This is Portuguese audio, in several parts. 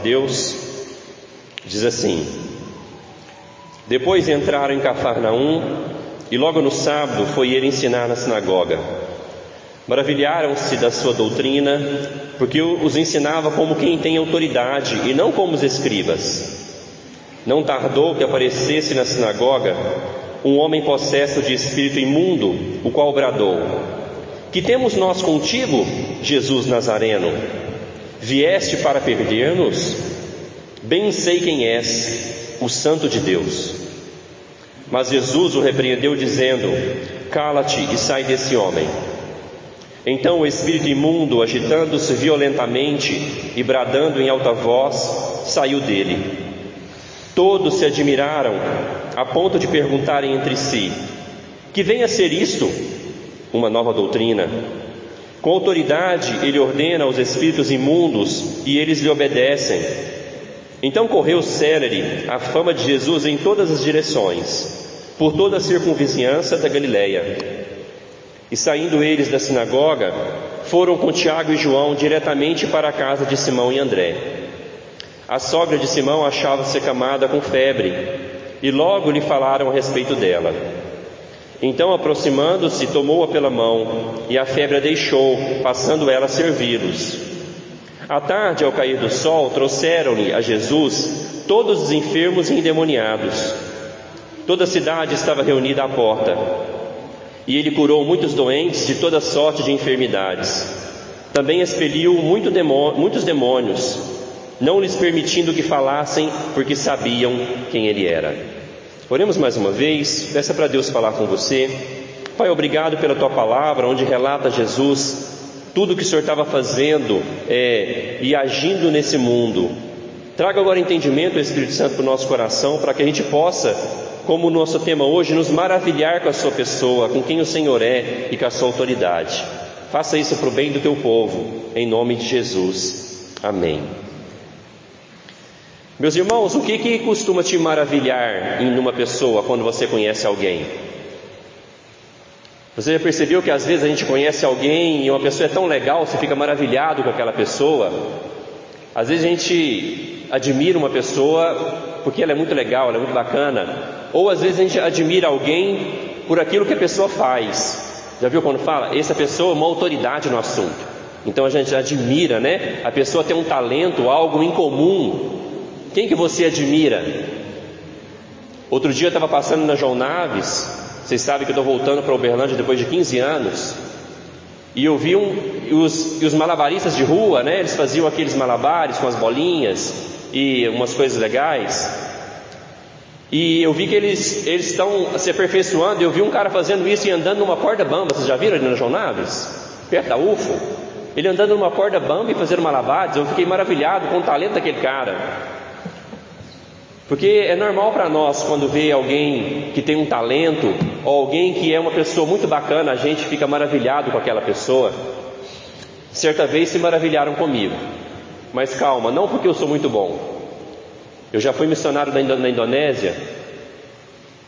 Deus, diz assim: Depois entraram em Cafarnaum, e logo no sábado foi ele ensinar na sinagoga. Maravilharam-se da sua doutrina, porque os ensinava como quem tem autoridade, e não como os escribas. Não tardou que aparecesse na sinagoga um homem possesso de espírito imundo, o qual bradou: Que temos nós contigo, Jesus Nazareno? Vieste para perder-nos? Bem sei quem és, o Santo de Deus. Mas Jesus o repreendeu, dizendo: Cala-te e sai desse homem. Então o espírito imundo, agitando-se violentamente e bradando em alta voz, saiu dele. Todos se admiraram, a ponto de perguntarem entre si: Que vem a ser isto? Uma nova doutrina. Com autoridade ele ordena aos espíritos imundos, e eles lhe obedecem. Então correu célere a fama de Jesus em todas as direções, por toda a circunvizinhança da Galileia. E saindo eles da sinagoga, foram com Tiago e João diretamente para a casa de Simão e André. A sogra de Simão achava-se acamada com febre, e logo lhe falaram a respeito dela. Então, aproximando-se, tomou-a pela mão, e a febre a deixou, passando ela a servi-los. À tarde, ao cair do sol, trouxeram-lhe a Jesus todos os enfermos e endemoniados. Toda a cidade estava reunida à porta, e ele curou muitos doentes de toda sorte de enfermidades. Também expeliu muitos demônios, não lhes permitindo que falassem, porque sabiam quem ele era. Oremos mais uma vez, peça para Deus falar com você. Pai, obrigado pela Tua palavra, onde relata Jesus, tudo o que o Senhor estava fazendo e agindo nesse mundo. Traga agora entendimento, Espírito Santo, para o nosso coração, para que a gente possa, como o nosso tema hoje, nos maravilhar com a Sua pessoa, com quem o Senhor é e com a Sua autoridade. Faça isso para o bem do Teu povo, em nome de Jesus. Amém. Meus irmãos, o que costuma te maravilhar em uma pessoa quando você conhece alguém? Você já percebeu que às vezes a gente conhece alguém e uma pessoa é tão legal, você fica maravilhado com aquela pessoa? Às vezes a gente admira uma pessoa porque ela é muito legal, ela é muito bacana. Ou às vezes a gente admira alguém por aquilo que a pessoa faz. Já viu quando fala? Essa pessoa é uma autoridade no assunto. Então a gente admira, né? A pessoa tem um talento, algo em comum. Quem que você admira? Outro dia eu estava passando na João Naves. Vocês sabem que eu estou voltando para Uberlândia depois de 15 anos. E eu vi os malabaristas de rua, né? Eles faziam aqueles malabares com as bolinhas e umas coisas legais. E eu vi que eles estão se aperfeiçoando. Eu vi um cara fazendo isso e andando numa corda bamba. Vocês já viram ali na João Naves? Perto da UFO. Ele andando numa corda bamba e fazendo malabares. Eu fiquei maravilhado com o talento daquele cara. Porque é normal para nós, quando vê alguém que tem um talento, ou alguém que é uma pessoa muito bacana, a gente fica maravilhado com aquela pessoa. Certa vez se maravilharam comigo, mas calma, não porque eu sou muito bom. Eu já fui missionário na Indonésia,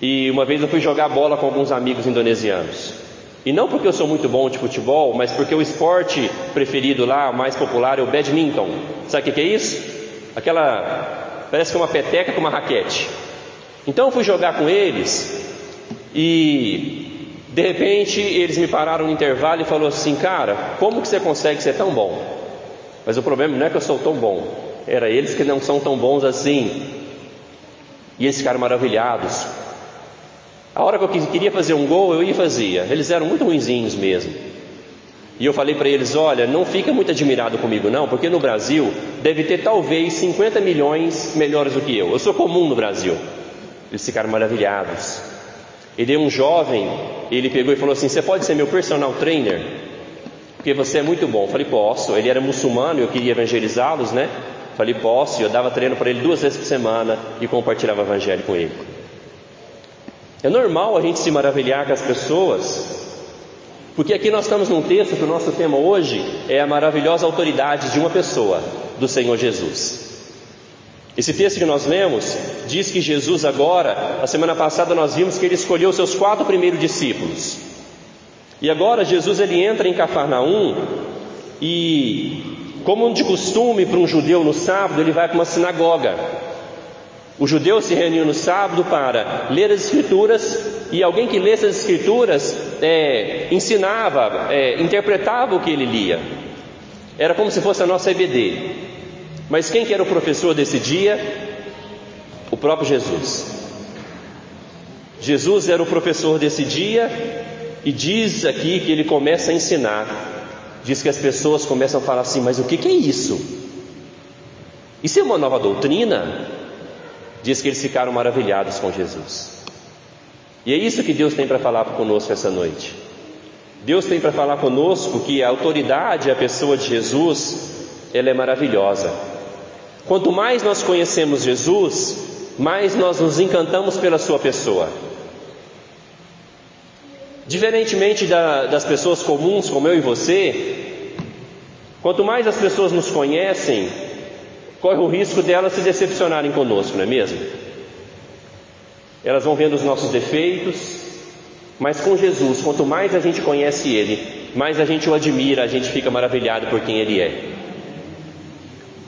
e uma vez eu fui jogar bola com alguns amigos indonesianos. E não porque eu sou muito bom de futebol, mas porque o esporte preferido lá, mais popular, é o badminton. Sabe o que é isso? Parece que é uma peteca com uma raquete. Então eu fui jogar com eles e de repente eles me pararam no intervalo e falaram assim: cara, como que você consegue ser tão bom? Mas o problema não é que eu sou tão bom, era eles que não são tão bons assim. E eles ficaram maravilhados. A hora que eu queria fazer um gol, eu ia e fazia. Eles eram muito ruinzinhos mesmo. E eu falei para eles: olha, não fica muito admirado comigo não, porque no Brasil deve ter talvez 50 milhões melhores do que eu. Eu sou comum no Brasil. Eles ficaram maravilhados. E daí um jovem, ele pegou e falou assim: você pode ser meu personal trainer? Porque você é muito bom. Eu falei: posso. Ele era muçulmano, eu queria evangelizá-los, né? Eu falei: posso. Eu dava treino para ele 2 vezes por semana e compartilhava o evangelho com ele. É normal a gente se maravilhar com as pessoas, porque aqui nós estamos num texto que o nosso tema hoje é a maravilhosa autoridade de uma pessoa, do Senhor Jesus. Esse texto que nós lemos diz que Jesus agora, a semana passada nós vimos que ele escolheu os seus 4 primeiros discípulos. E agora Jesus ele entra em Cafarnaum e Como de costume para um judeu no sábado, ele vai para uma sinagoga. Os judeus se reuniam no sábado para ler as Escrituras, e alguém que lê essas Escrituras ensinava, interpretava o que ele lia. Era como se fosse a nossa EBD. Mas quem que era o professor desse dia? O próprio Jesus. Jesus era o professor desse dia, e diz aqui que ele começa a ensinar. Diz que as pessoas começam a falar assim: mas o que é isso? Isso é uma nova doutrina? Diz que eles ficaram maravilhados com Jesus. E é isso que Deus tem para falar conosco essa noite. Deus tem para falar conosco que a autoridade, a pessoa de Jesus, ela é maravilhosa. Quanto mais nós conhecemos Jesus, mais nós nos encantamos pela sua pessoa. Diferentemente das pessoas comuns como eu e você, quanto mais as pessoas nos conhecem, corre o risco delas se decepcionarem conosco, não é mesmo? Elas vão vendo os nossos defeitos, mas com Jesus, quanto mais a gente conhece Ele, mais a gente o admira, a gente fica maravilhado por quem Ele é.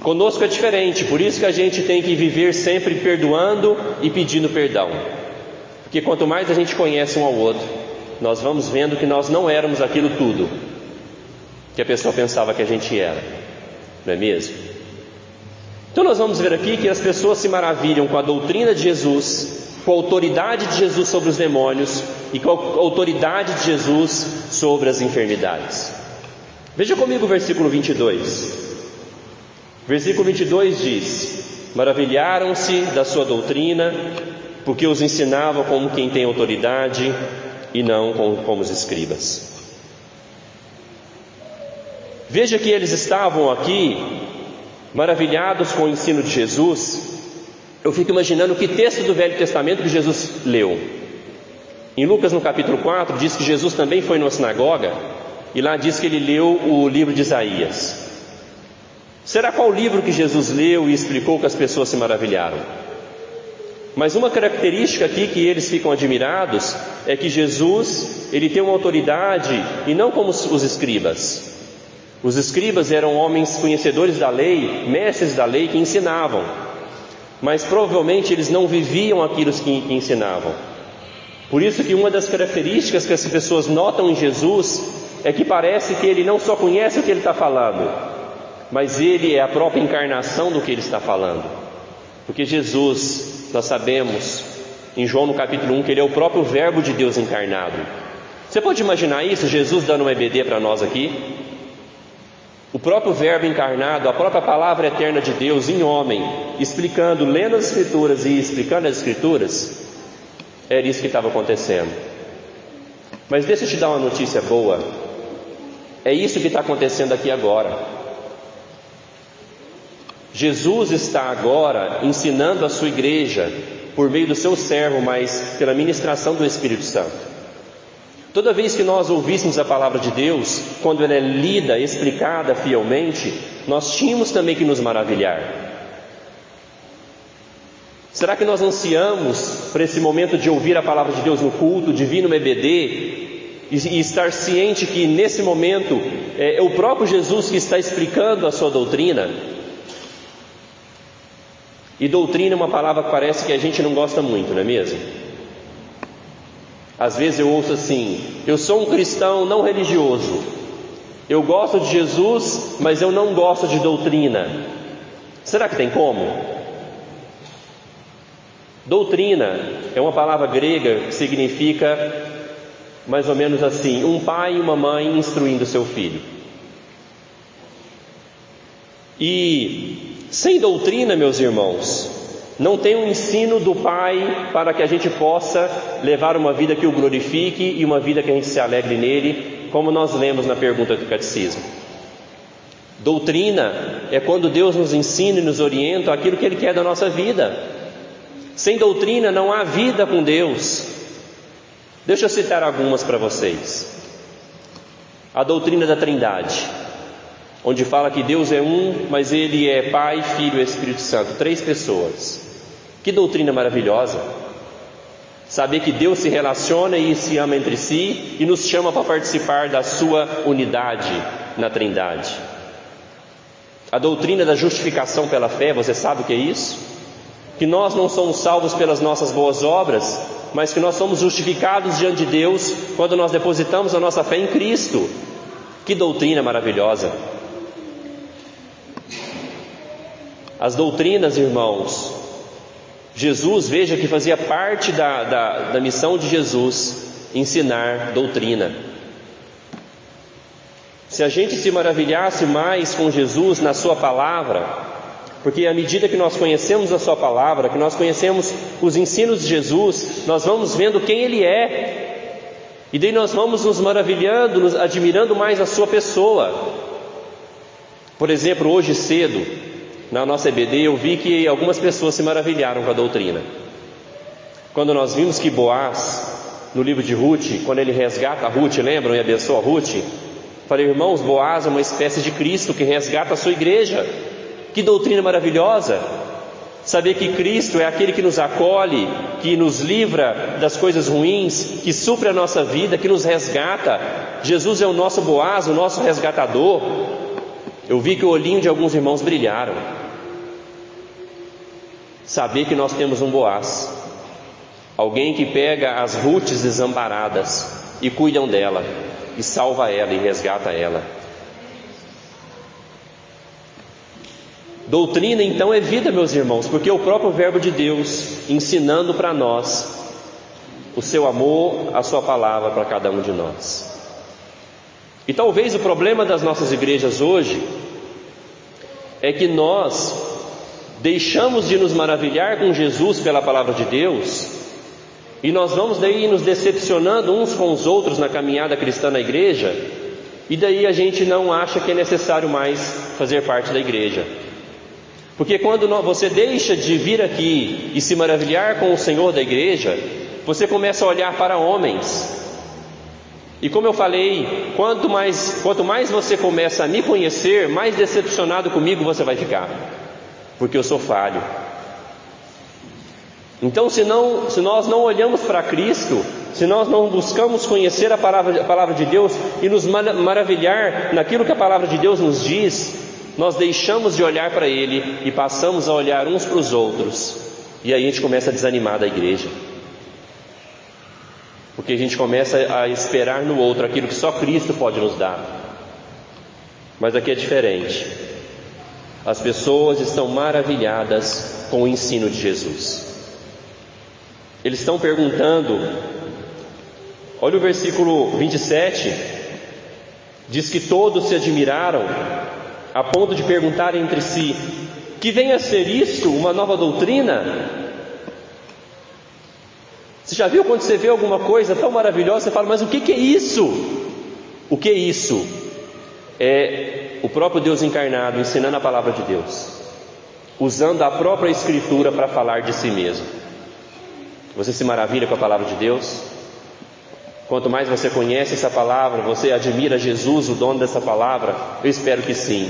Conosco é diferente, por isso que a gente tem que viver sempre perdoando e pedindo perdão. Porque quanto mais a gente conhece um ao outro, nós vamos vendo que nós não éramos aquilo tudo que a pessoa pensava que a gente era, não é mesmo? Então nós vamos ver aqui que as pessoas se maravilham com a doutrina de Jesus, com a autoridade de Jesus sobre os demônios e com a autoridade de Jesus sobre as enfermidades. Veja comigo o versículo 22. Versículo 22 diz: maravilharam-se da sua doutrina, porque os ensinava como quem tem autoridade e não como os escribas. Veja que eles estavam aqui maravilhados com o ensino de Jesus. Eu fico imaginando que texto do Velho Testamento que Jesus leu. Em Lucas, no capítulo 4, diz que Jesus também foi numa sinagoga, e lá diz que ele leu o livro de Isaías. Será qual livro que Jesus leu e explicou que as pessoas se maravilharam? Mas uma característica aqui que eles ficam admirados é que Jesus, ele tem uma autoridade, e não como os escribas. Os escribas eram homens conhecedores da lei, mestres da lei que ensinavam, mas provavelmente eles não viviam aquilo que ensinavam. Por isso que uma das características que as pessoas notam em Jesus é que parece que ele não só conhece o que ele está falando, mas ele é a própria encarnação do que ele está falando. Porque Jesus, nós sabemos em João no capítulo 1 que ele é o próprio verbo de Deus encarnado. Você pode imaginar isso, Jesus dando um EBD para nós aqui? O próprio verbo encarnado, a própria palavra eterna de Deus em homem, explicando, lendo as Escrituras e explicando as Escrituras. Era isso que estava acontecendo. Mas deixa eu te dar uma notícia boa. É isso que está acontecendo aqui agora. Jesus está agora ensinando a sua igreja por meio do seu servo, mas pela ministração do Espírito Santo. Toda vez que nós ouvíssemos a palavra de Deus, quando ela é lida, explicada fielmente, nós tínhamos também que nos maravilhar. Será que nós ansiamos por esse momento de ouvir a palavra de Deus no culto, de vir no EBD e estar ciente que nesse momento é o próprio Jesus que está explicando a sua doutrina? E doutrina é uma palavra que parece que a gente não gosta muito, não é mesmo? Às vezes eu ouço assim: eu sou um cristão não religioso, eu gosto de Jesus, mas eu não gosto de doutrina. Será que tem como? Doutrina é uma palavra grega que significa mais ou menos assim: um pai e uma mãe instruindo seu filho. E sem doutrina, meus irmãos, não tem um ensino do Pai para que a gente possa levar uma vida que o glorifique e uma vida que a gente se alegre nele, como nós lemos na pergunta do catecismo. Doutrina é quando Deus nos ensina e nos orienta aquilo que Ele quer da nossa vida. Sem doutrina não há vida com Deus. Deixa eu citar algumas para vocês. A doutrina da Trindade, onde fala que Deus é um, mas Ele é Pai, Filho e Espírito Santo, 3 pessoas. Que doutrina maravilhosa! Saber que Deus se relaciona e se ama entre si e nos chama para participar da sua unidade na Trindade. A doutrina da justificação pela fé, você sabe o que é isso? Que nós não somos salvos pelas nossas boas obras, mas que nós somos justificados diante de Deus quando nós depositamos a nossa fé em Cristo. Que doutrina maravilhosa! As doutrinas, irmãos, Jesus, veja que fazia parte da missão de Jesus ensinar doutrina. Se a gente se maravilhasse mais com Jesus na sua palavra, porque à medida que nós conhecemos a sua palavra, que nós conhecemos os ensinos de Jesus, nós vamos vendo quem Ele é, e daí nós vamos nos maravilhando, nos admirando mais a sua pessoa. Por exemplo, hoje cedo, na nossa EBD, eu vi que algumas pessoas se maravilharam com a doutrina. Quando nós vimos que Boaz, no livro de Ruth, quando ele resgata a Ruth, lembram, e abençoa a Ruth, falei, irmãos, Boaz é uma espécie de Cristo que resgata a sua igreja. Que doutrina maravilhosa! Saber que Cristo é aquele que nos acolhe, que nos livra das coisas ruins, que supre a nossa vida, que nos resgata. Jesus é o nosso Boaz, o nosso resgatador. Eu vi que o olhinho de alguns irmãos brilharam. Saber que nós temos um Boaz, alguém que pega as Ruths desamparadas e cuidam dela, e salva ela e resgata ela. Doutrina então é vida, meus irmãos, porque é o próprio verbo de Deus ensinando para nós o seu amor, a sua palavra para cada um de nós. E talvez o problema das nossas igrejas hoje é que nós deixamos de nos maravilhar com Jesus pela palavra de Deus, e nós vamos daí nos decepcionando uns com os outros na caminhada cristã na igreja, e daí a gente não acha que é necessário mais fazer parte da igreja. Porque quando você deixa de vir aqui e se maravilhar com o Senhor da igreja, você começa a olhar para homens. E como eu falei, quanto mais você começa a me conhecer, mais decepcionado comigo você vai ficar, porque eu sou falho. Então, se nós não olhamos para Cristo, se nós não buscamos conhecer a palavra de Deus e nos maravilhar naquilo que a palavra de Deus nos diz, nós deixamos de olhar para Ele e passamos a olhar uns para os outros, e aí a gente começa a desanimar da igreja, porque a gente começa a esperar no outro aquilo que só Cristo pode nos dar. Mas aqui é diferente. As pessoas estão maravilhadas com o ensino de Jesus. Eles estão perguntando, olha o versículo 27, diz que todos se admiraram a ponto de perguntar entre si, que venha a ser isto uma nova doutrina? Você já viu quando você vê alguma coisa tão maravilhosa, você fala, mas o que é isso? O que é isso? É o próprio Deus encarnado ensinando a palavra de Deus, usando a própria Escritura para falar de si mesmo. Você se maravilha com a palavra de Deus? Quanto mais você conhece essa palavra, você admira Jesus, o dono dessa palavra? Eu espero que sim.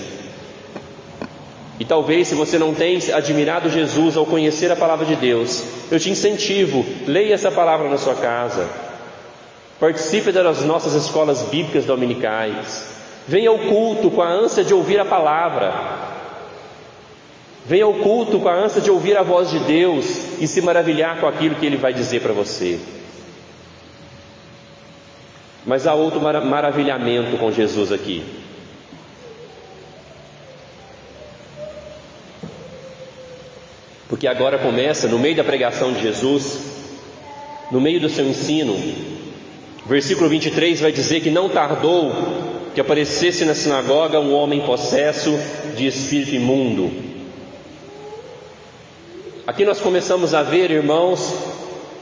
E talvez, se você não tem admirado Jesus ao conhecer a palavra de Deus, eu te incentivo, leia essa palavra na sua casa, participe das nossas escolas bíblicas dominicais, venha ao culto com a ânsia de ouvir a palavra, venha ao culto com a ânsia de ouvir a voz de Deus e se maravilhar com aquilo que Ele vai dizer para você. Mas há outro maravilhamento com Jesus aqui. Porque agora começa, no meio da pregação de Jesus, no meio do seu ensino, versículo 23 vai dizer que não tardou que aparecesse na sinagoga um homem possesso de espírito imundo. Aqui nós começamos a ver, irmãos,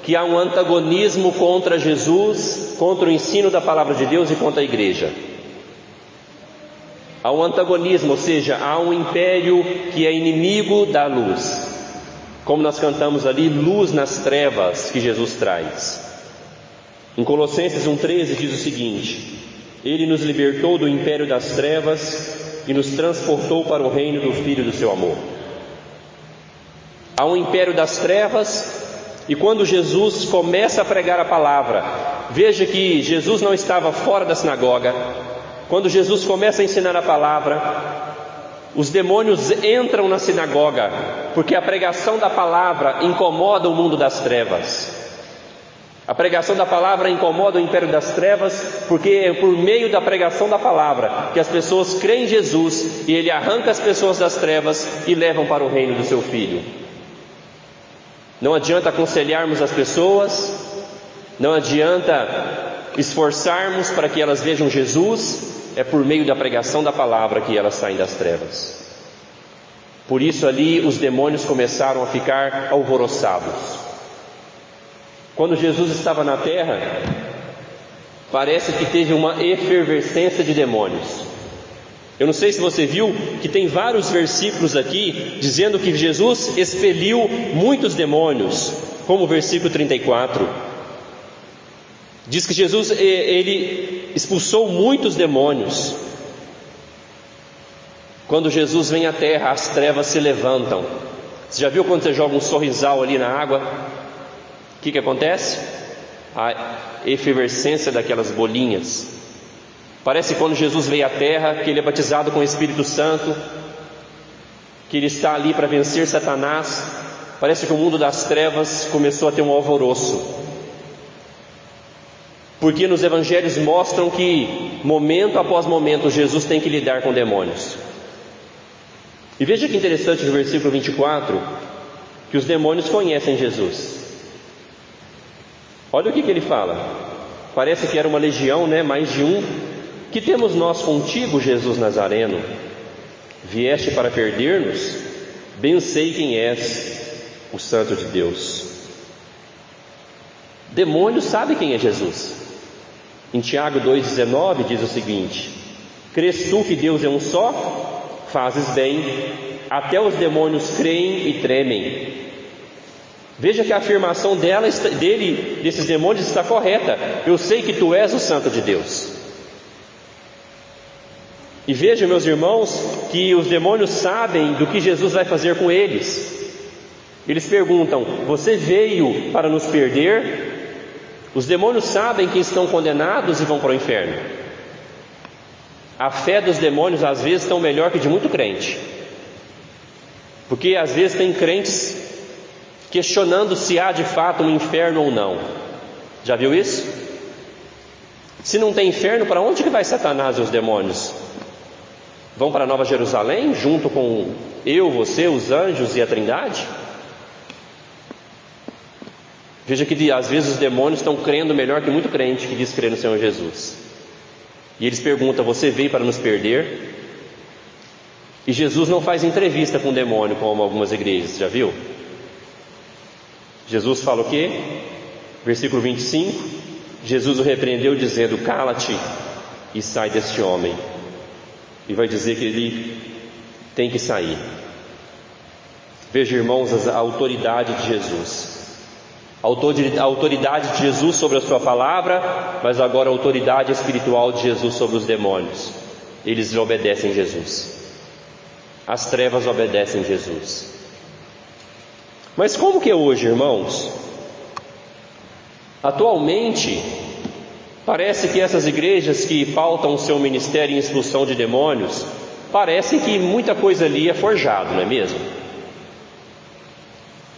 que há um antagonismo contra Jesus, contra o ensino da palavra de Deus e contra a igreja. Há um antagonismo, ou seja, há um império que é inimigo da luz. Como nós cantamos ali, luz nas trevas que Jesus traz. Em Colossenses 1,13 diz o seguinte: Ele nos libertou do império das trevas e nos transportou para o reino do Filho do seu amor. Há um império das trevas, e quando Jesus começa a pregar a palavra, veja que Jesus não estava fora da sinagoga. Quando Jesus começa a ensinar a palavra, Os demônios entram na sinagoga, porque a pregação da palavra incomoda o mundo das trevas. A pregação da palavra incomoda o império das trevas, porque é por meio da pregação da palavra que as pessoas creem em Jesus, e Ele arranca as pessoas das trevas e levam para o reino do seu Filho. Não adianta aconselharmos as pessoas, não adianta esforçarmos para que elas vejam Jesus, é por meio da pregação da palavra que elas saem das trevas. Por isso ali os demônios começaram a ficar alvoroçados. Quando Jesus estava na terra, parece que teve uma efervescência de demônios. Eu não sei se você viu que tem vários versículos aqui dizendo que Jesus expeliu muitos demônios, como o versículo 34. Diz que Jesus ele expulsou muitos demônios. Quando Jesus vem à terra, as trevas se levantam. Você já viu quando você joga um sorrisal ali na água? O que acontece? A efervescência daquelas bolinhas. Parece que quando Jesus veio à terra, que Ele é batizado com o Espírito Santo, que Ele está ali para vencer Satanás. Parece que o mundo das trevas começou a ter um alvoroço. Porque nos evangelhos mostram que, momento após momento, Jesus tem que lidar com demônios. E veja que interessante no versículo 24, que os demônios conhecem Jesus. Olha o que ele fala. Parece que era uma legião, mais de um. Que temos nós contigo, Jesus Nazareno? Vieste para perder-nos? Bem sei quem és, o Santo de Deus. Demônios sabem quem é Jesus. Em Tiago 2,19 diz o seguinte: crês tu que Deus é um só? Fazes bem. Até os demônios creem e tremem. Veja que a afirmação desses demônios está correta. Eu sei que tu és o Santo de Deus. E veja, meus irmãos, que os demônios sabem do que Jesus vai fazer com eles. Eles perguntam: você veio para nos perder? Os demônios sabem que estão condenados e vão para o inferno. A fé dos demônios às vezes está melhor que de muito crente. Porque às vezes tem crentes questionando se há de fato um inferno ou não. Já viu isso? Se não tem inferno, para onde que vai Satanás e os demônios? Vão para Nova Jerusalém, junto com eu, você, os anjos e a Trindade? Veja que às vezes os demônios estão crendo melhor que muito crente que diz crer no Senhor Jesus. E eles perguntam: você veio para nos perder? E Jesus não faz entrevista com o demônio, como algumas igrejas, já viu? Jesus fala o quê? Versículo 25: Jesus o repreendeu dizendo: cala-te e sai deste homem. E vai dizer que ele tem que sair. Veja, irmãos, a autoridade de Jesus. A autoridade de Jesus sobre a sua palavra, mas agora a autoridade espiritual de Jesus sobre os demônios. Eles obedecem a Jesus. As trevas obedecem a Jesus. Mas como que é hoje, irmãos? Atualmente, parece que essas igrejas que pautam o seu ministério em expulsão de demônios, parece que muita coisa ali é forjado, não é mesmo?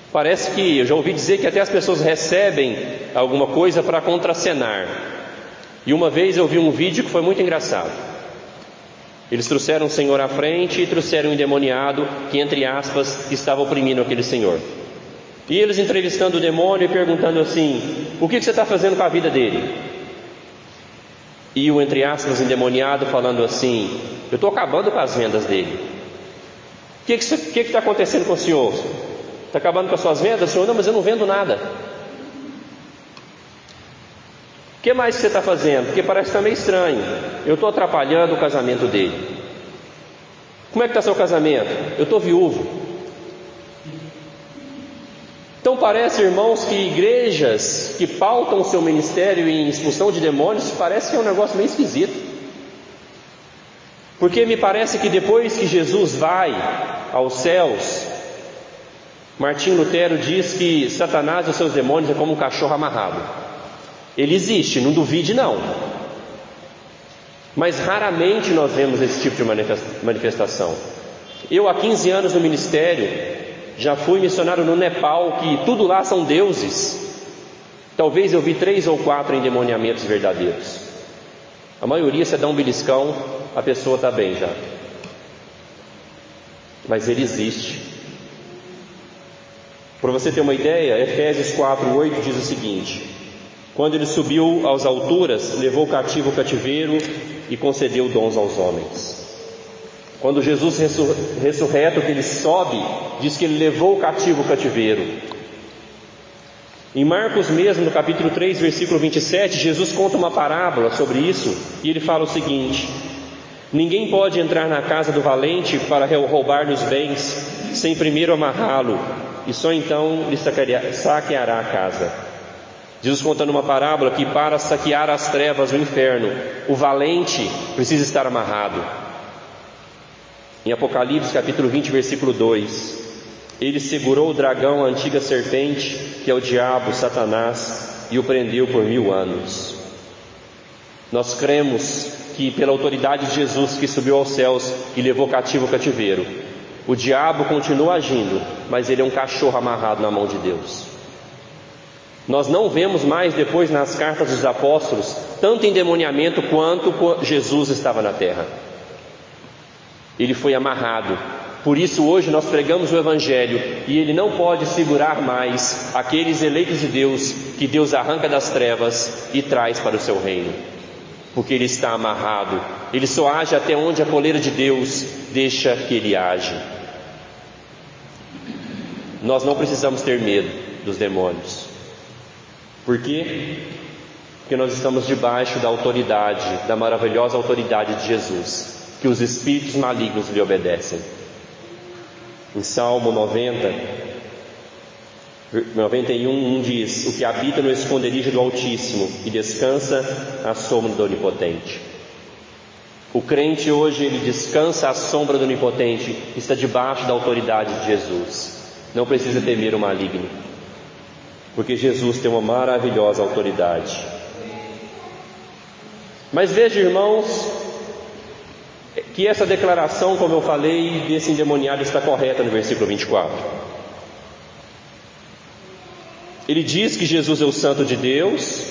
Parece que, eu já ouvi dizer que até as pessoas recebem alguma coisa para contracenar. E uma vez eu vi um vídeo que foi muito engraçado. Eles trouxeram um senhor à frente e trouxeram um endemoniado que, entre aspas, estava oprimindo aquele senhor. E eles entrevistando o demônio e perguntando assim: o que você está fazendo com a vida dele? E o, entre aspas, endemoniado falando assim: eu estou acabando com as vendas dele. O que está acontecendo com o senhor? Está acabando com as suas vendas? Senhor, não, mas eu não vendo nada. O que mais você está fazendo? Porque parece que está meio estranho. Eu estou atrapalhando o casamento dele. Como é que está seu casamento? Eu estou viúvo. Então parece, irmãos, que igrejas que pautam o seu ministério em expulsão de demônios, parece que é um negócio meio esquisito. Porque me parece que depois que Jesus vai aos céus, Martim Lutero diz que Satanás e os seus demônios é como um cachorro amarrado. Ele existe, não duvide não. Mas raramente nós vemos esse tipo de manifestação. Eu, há 15 anos no ministério, já fui missionário no Nepal, que tudo lá são deuses. Talvez eu vi 3 ou 4 endemoniamentos verdadeiros. A maioria, você dá um beliscão, a pessoa está bem já. Mas ele existe. Para você ter uma ideia, Efésios 4:8 diz o seguinte: quando ele subiu às alturas, levou o cativo ao cativeiro e concedeu dons aos homens. Quando Jesus ressurreto, que ele sobe, diz que ele levou o cativo ao cativeiro. Em Marcos mesmo, no capítulo 3, versículo 27, Jesus conta uma parábola sobre isso, e ele fala o seguinte: ninguém pode entrar na casa do valente para roubar-lhe os bens, sem primeiro amarrá-lo, e só então lhe saqueará a casa. Jesus contando uma parábola que para saquear as trevas do inferno, o valente precisa estar amarrado. Em Apocalipse capítulo 20, versículo 2, ele segurou o dragão, a antiga serpente, que é o diabo, Satanás, e o prendeu por 1000 anos. Nós cremos que pela autoridade de Jesus, que subiu aos céus e levou cativo o cativeiro, o diabo continua agindo, mas ele é um cachorro amarrado na mão de Deus. Nós não vemos mais depois nas cartas dos apóstolos tanto endemoniamento quanto Jesus estava na terra. Ele foi amarrado. Por isso hoje nós pregamos o Evangelho, e ele não pode segurar mais aqueles eleitos de Deus, que Deus arranca das trevas e traz para o seu reino, porque ele está amarrado. Ele só age até onde a coleira de Deus deixa que ele age. Nós não precisamos ter medo dos demônios. Por quê? Porque nós estamos debaixo da autoridade, da maravilhosa autoridade de Jesus, que os espíritos malignos lhe obedecem. Em Salmo 91 diz: o que habita no esconderijo do Altíssimo e descansa à sombra do Onipotente. O crente hoje, ele descansa à sombra do Onipotente, está debaixo da autoridade de Jesus. Não precisa temer o maligno, porque Jesus tem uma maravilhosa autoridade. Mas veja, irmãos, que essa declaração, como eu falei, desse endemoniado está correta no versículo 24. Ele diz que Jesus é o Santo de Deus,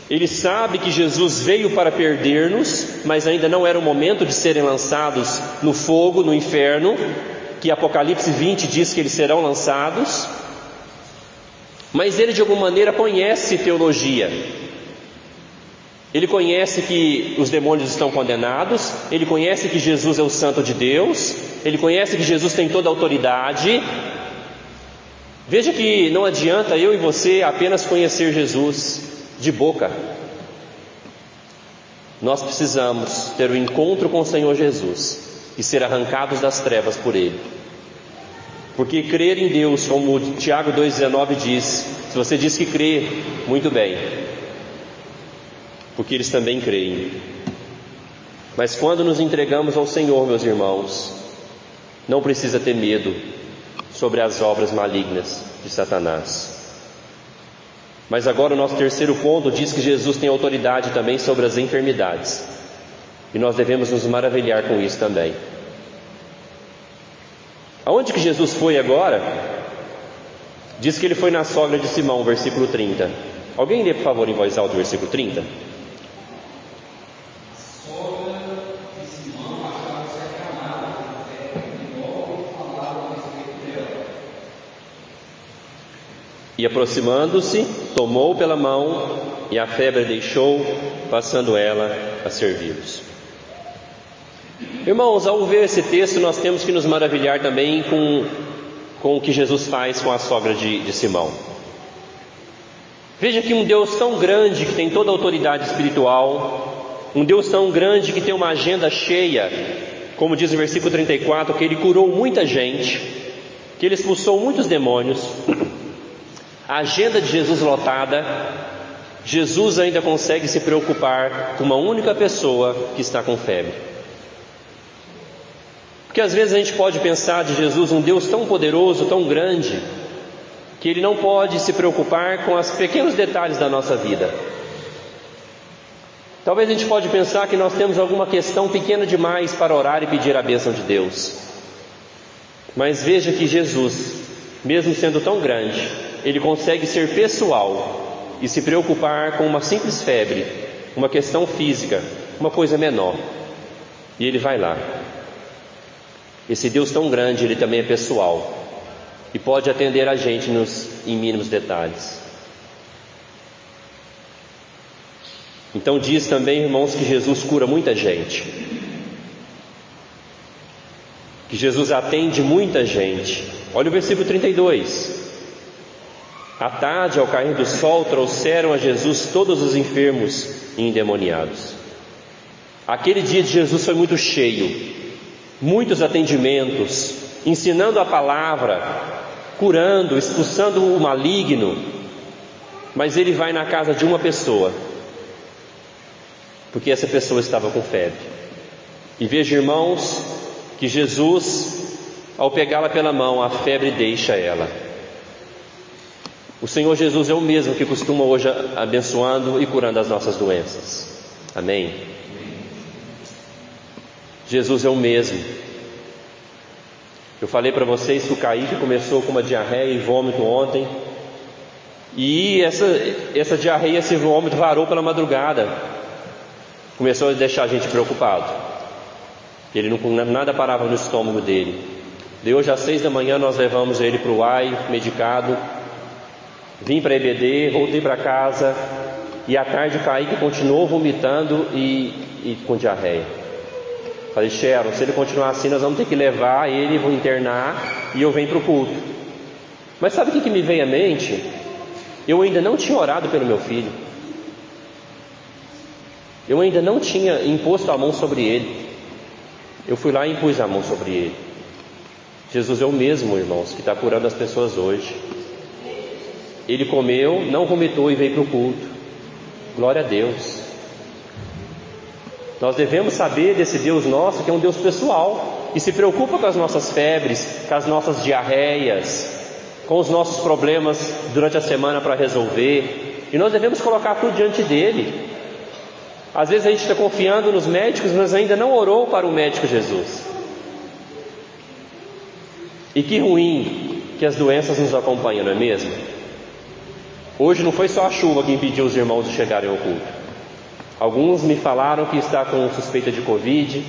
ele sabe que Jesus veio para perder-nos, mas ainda não era o momento de serem lançados no fogo, no inferno, que Apocalipse 20 diz que eles serão lançados. Mas ele de alguma maneira conhece teologia. Ele conhece que os demônios estão condenados, ele conhece que Jesus é o Santo de Deus, ele conhece que Jesus tem toda a autoridade. Veja que não adianta eu e você apenas conhecer Jesus de boca. Nós precisamos ter um encontro com o Senhor Jesus e ser arrancados das trevas por Ele. Porque crer em Deus, como Tiago 2,19 diz, se você diz que crê, muito bem, porque eles também creem. Mas quando nos entregamos ao Senhor, meus irmãos, não precisa ter medo sobre as obras malignas de Satanás. Mas agora o nosso terceiro ponto diz que Jesus tem autoridade também sobre as enfermidades, e nós devemos nos maravilhar com isso também. Aonde que Jesus foi agora? Diz que ele foi na sogra de Simão, versículo 30. Alguém lê por favor em voz alta o versículo 30? E aproximando-se, tomou pela mão, e a febre deixou, passando ela a servi-los. Irmãos, ao ver esse texto, nós temos que nos maravilhar também com o que Jesus faz com a sogra de Simão. Veja que um Deus tão grande, que tem toda a autoridade espiritual, um Deus tão grande que tem uma agenda cheia, como diz o versículo 34, que Ele curou muita gente, que Ele expulsou muitos demônios, a agenda de Jesus lotada, Jesus ainda consegue se preocupar com uma única pessoa que está com febre. Porque às vezes a gente pode pensar de Jesus um Deus tão poderoso, tão grande, que Ele não pode se preocupar com os pequenos detalhes da nossa vida. Talvez a gente pode pensar que nós temos alguma questão pequena demais para orar e pedir a bênção de Deus. Mas veja que Jesus, mesmo sendo tão grande, ele consegue ser pessoal e se preocupar com uma simples febre, uma questão física, uma coisa menor. E ele vai lá. Esse Deus tão grande, ele também é pessoal e pode atender a gente em mínimos detalhes. Então diz também, irmãos, que Jesus cura muita gente, que Jesus atende muita gente. Olha o versículo 32. À tarde, ao cair do sol, trouxeram a Jesus todos os enfermos e endemoniados. Aquele dia de Jesus foi muito cheio, muitos atendimentos, ensinando a palavra, curando, expulsando o maligno. Mas ele vai na casa de uma pessoa, porque essa pessoa estava com febre. E veja, irmãos, que Jesus, ao pegá-la pela mão, a febre deixa ela. O Senhor Jesus é o mesmo que costuma hoje abençoando e curando as nossas doenças. Amém? Jesus é o mesmo. Eu falei para vocês que o Kaique começou com uma diarreia e vômito ontem, e essa diarreia, esse vômito varou pela madrugada. Começou a deixar a gente preocupado. Nada parava no estômago dele. De hoje às 6 da manhã nós levamos ele para o UAI, medicado. Vim para a EBD, voltei para casa, e à tarde o Kaique continuou vomitando e com diarreia. Falei, Sharon, se ele continuar assim, nós vamos ter que levar ele, vou internar e eu venho para o culto. Mas sabe o que me veio à mente? Eu ainda não tinha orado pelo meu filho. Eu ainda não tinha imposto a mão sobre ele. Eu fui lá e impus a mão sobre ele. Jesus é o mesmo, irmãos, que está curando as pessoas hoje. Ele comeu, não vomitou e veio para o culto. Glória a Deus. Nós devemos saber desse Deus nosso, que é um Deus pessoal, que se preocupa com as nossas febres, com as nossas diarreias, com os nossos problemas durante a semana para resolver. E nós devemos colocar tudo diante dele. Às vezes a gente está confiando nos médicos, mas ainda não orou para o médico Jesus. E que ruim que as doenças nos acompanham, não é mesmo? Hoje não foi só a chuva que impediu os irmãos de chegarem ao culto. Alguns me falaram que está com suspeita de Covid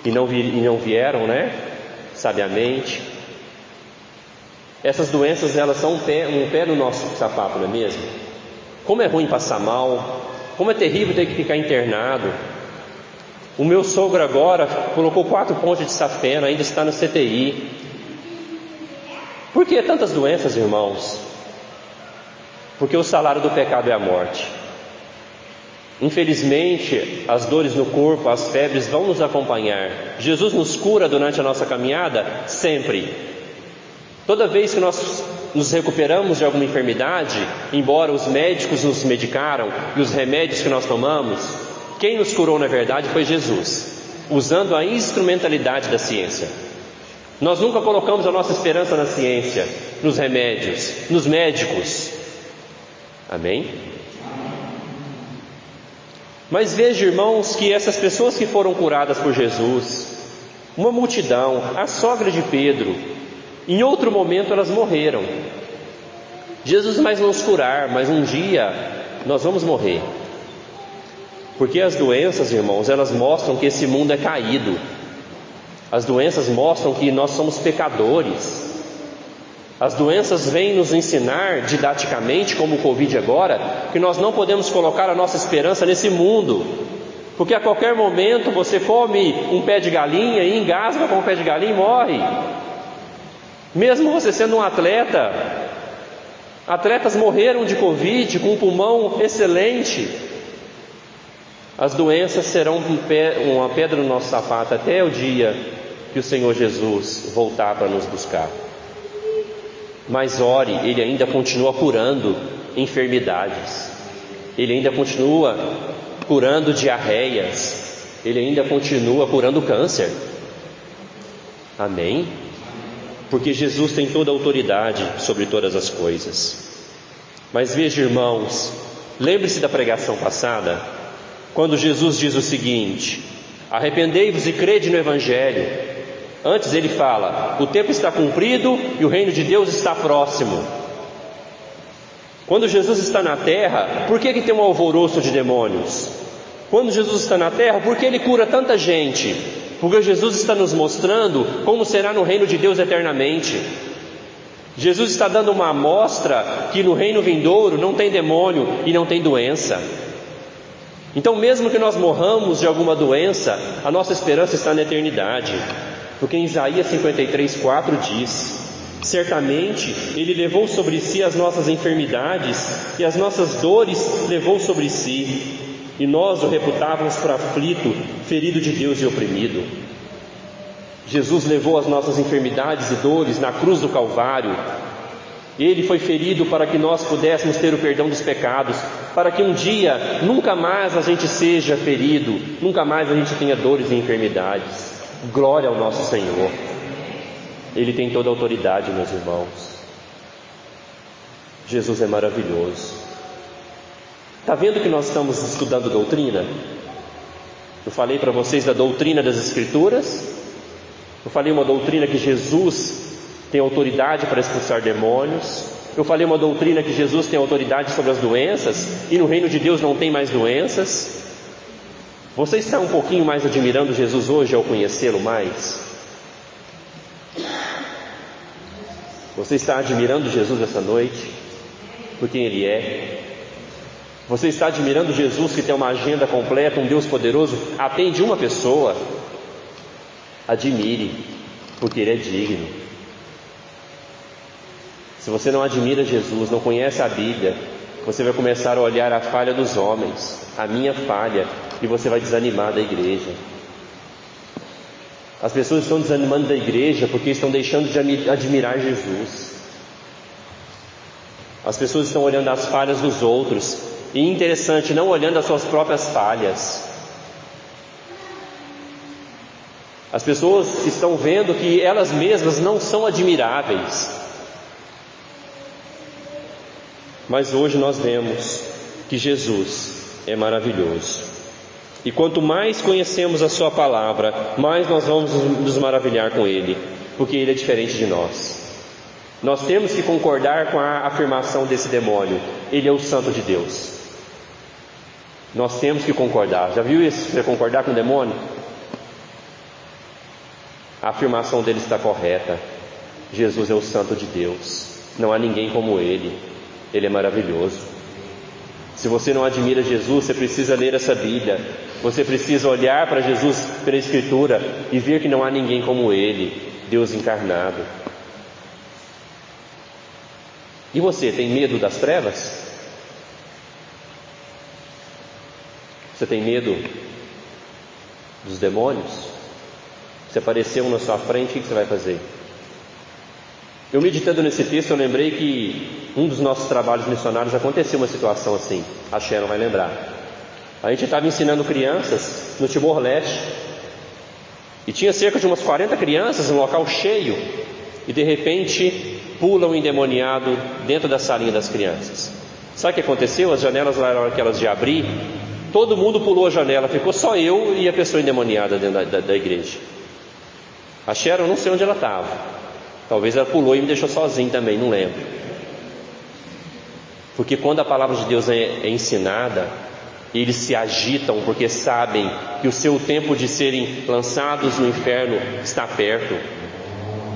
e não vieram, né? Sabiamente. Essas doenças, elas são um pé no nosso sapato, não é mesmo? Como é ruim passar mal, como é terrível ter que ficar internado. O meu sogro agora colocou 4 pontos de safena, ainda está no CTI. Por que tantas doenças, irmãos? Porque o salário do pecado é a morte. Infelizmente, as dores no corpo, as febres vão nos acompanhar. Jesus nos cura durante a nossa caminhada? Sempre. Toda vez que nós nos recuperamos de alguma enfermidade, embora os médicos nos medicaram e os remédios que nós tomamos, quem nos curou na verdade foi Jesus, usando a instrumentalidade da ciência. Nós nunca colocamos a nossa esperança na ciência, nos remédios, nos médicos. Amém? Mas veja, irmãos, que essas pessoas que foram curadas por Jesus, uma multidão, a sogra de Pedro, em outro momento elas morreram. Jesus vai nos curar, mas um dia nós vamos morrer. Porque as doenças, irmãos, elas mostram que esse mundo é caído. As doenças mostram que nós somos pecadores. As doenças vêm nos ensinar didaticamente, como o Covid agora, que nós não podemos colocar a nossa esperança nesse mundo, porque a qualquer momento você come um pé de galinha e engasga com um pé de galinha e morre. Mesmo você sendo um atleta, atletas morreram de Covid com um pulmão excelente. As doenças serão uma pedra no nosso sapato até o dia que o Senhor Jesus voltar para nos buscar. Mas ore, Ele ainda continua curando enfermidades, Ele ainda continua curando diarreias, Ele ainda continua curando câncer. Amém? Porque Jesus tem toda a autoridade sobre todas as coisas. Mas veja, irmãos, lembre-se da pregação passada, quando Jesus diz o seguinte: arrependei-vos e crede no Evangelho. Antes ele fala: o tempo está cumprido e o reino de Deus está próximo. Quando Jesus está na terra, por que tem um alvoroço de demônios? Quando Jesus está na terra, por que ele cura tanta gente? Porque Jesus está nos mostrando como será no reino de Deus eternamente. Jesus está dando uma amostra que no reino vindouro não tem demônio e não tem doença. Então, mesmo que nós morramos de alguma doença, a nossa esperança está na eternidade. Porque em Isaías 53:4 diz: certamente Ele levou sobre si as nossas enfermidades e as nossas dores levou sobre si, e nós o reputávamos por aflito, ferido de Deus e oprimido. Jesus levou as nossas enfermidades e dores na cruz do Calvário. Ele foi ferido para que nós pudéssemos ter o perdão dos pecados, para que um dia nunca mais a gente seja ferido, nunca mais a gente tenha dores e enfermidades. Glória ao nosso Senhor. Ele tem toda a autoridade, meus irmãos. Jesus é maravilhoso. Está vendo que nós estamos estudando doutrina? Eu falei para vocês da doutrina das Escrituras. Eu falei uma doutrina que Jesus tem autoridade para expulsar demônios. Eu falei uma doutrina que Jesus tem autoridade sobre as doenças, e no reino de Deus não tem mais doenças. Você está um pouquinho mais admirando Jesus hoje ao conhecê-lo mais? Você está admirando Jesus essa noite por quem Ele é? Você está admirando Jesus que tem uma agenda completa, um Deus poderoso, atende uma pessoa? Admire, porque Ele é digno. Se você não admira Jesus, não conhece a Bíblia, você vai começar a olhar a falha dos homens, a minha falha, e você vai desanimar da igreja. As pessoas estão desanimando da igreja porque estão deixando de admirar Jesus. As pessoas estão olhando as falhas dos outros, e interessante, não olhando as suas próprias falhas. As pessoas estão vendo que elas mesmas não são admiráveis. Mas hoje nós vemos que Jesus é maravilhoso. E quanto mais conhecemos a Sua palavra, mais nós vamos nos maravilhar com Ele, porque Ele é diferente de nós. Nós temos que concordar com a afirmação desse demônio: Ele é o Santo de Deus. Nós temos que concordar. Já viu isso? Você concordar com o demônio? A afirmação dele está correta. Jesus é o Santo de Deus. Não há ninguém como Ele. Ele é maravilhoso. Se você não admira Jesus, você precisa ler essa Bíblia. Você precisa olhar para Jesus pela Escritura e ver que não há ninguém como Ele, Deus encarnado. E você, tem medo das trevas? Você tem medo dos demônios? Se aparecer um na sua frente, o que você vai fazer? Eu meditando nesse texto, eu lembrei que um dos nossos trabalhos missionários aconteceu uma situação assim. A Sharon vai lembrar. A gente estava ensinando crianças no Timor-Leste, e tinha cerca de umas 40 crianças, um local cheio, e de repente pula um endemoniado dentro da salinha das crianças. Sabe o que aconteceu? As janelas lá, na hora que elas de abrir, todo mundo pulou a janela, ficou só eu e a pessoa endemoniada dentro da igreja. A Sharon, não sei onde ela estava. Talvez ela pulou e me deixou sozinho também, não lembro. Porque quando a palavra de Deus é ensinada, eles se agitam porque sabem que o seu tempo de serem lançados no inferno está perto.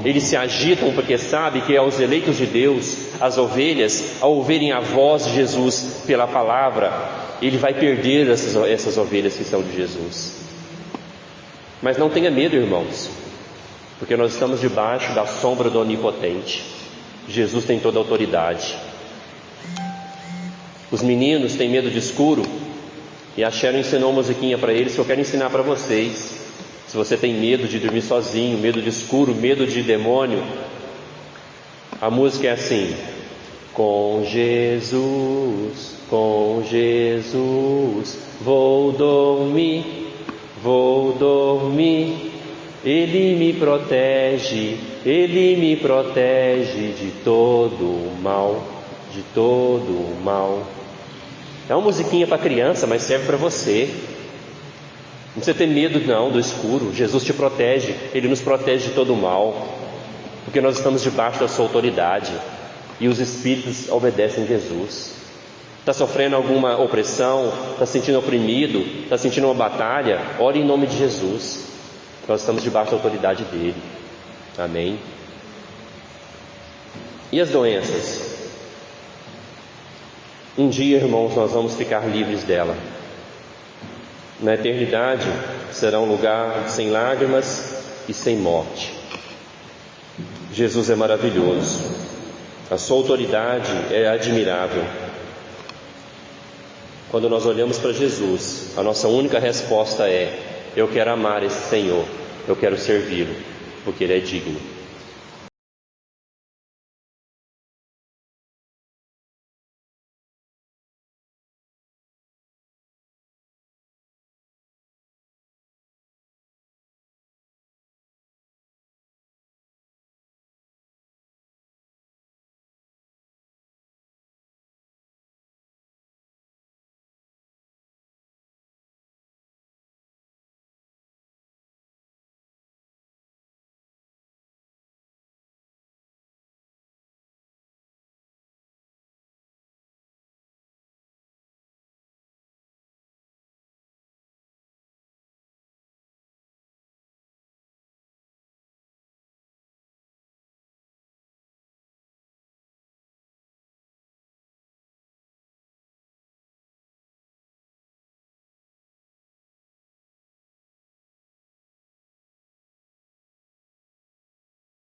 Eles se agitam porque sabem que aos eleitos de Deus, as ovelhas, ao ouvirem a voz de Jesus pela palavra, ele vai perder essas ovelhas que são de Jesus. Mas não tenha medo, irmãos, porque nós estamos debaixo da sombra do Onipotente. Jesus tem toda a autoridade. Os meninos têm medo de escuro, e a Sharon ensinou uma musiquinha para eles que eu quero ensinar para vocês. Se você tem medo de dormir sozinho, medo de escuro, medo de demônio, a música é assim: com Jesus, vou dormir, Ele me protege de todo o mal, É uma musiquinha para criança, mas serve para você. Não precisa ter medo não do escuro. Jesus te protege, Ele nos protege de todo o mal, porque nós estamos debaixo da sua autoridade e os espíritos obedecem a Jesus. Está sofrendo alguma opressão, está se sentindo oprimido, está sentindo uma batalha, ore em nome de Jesus. Nós estamos debaixo da autoridade dele. Amém. E as doenças? Um dia, irmãos, nós vamos ficar livres dela. Na eternidade será um lugar sem lágrimas e sem morte. Jesus é maravilhoso, a sua autoridade é admirável. Quando nós olhamos para Jesus, a nossa única resposta é: eu quero amar esse Senhor, eu quero servi-lo, porque Ele é digno.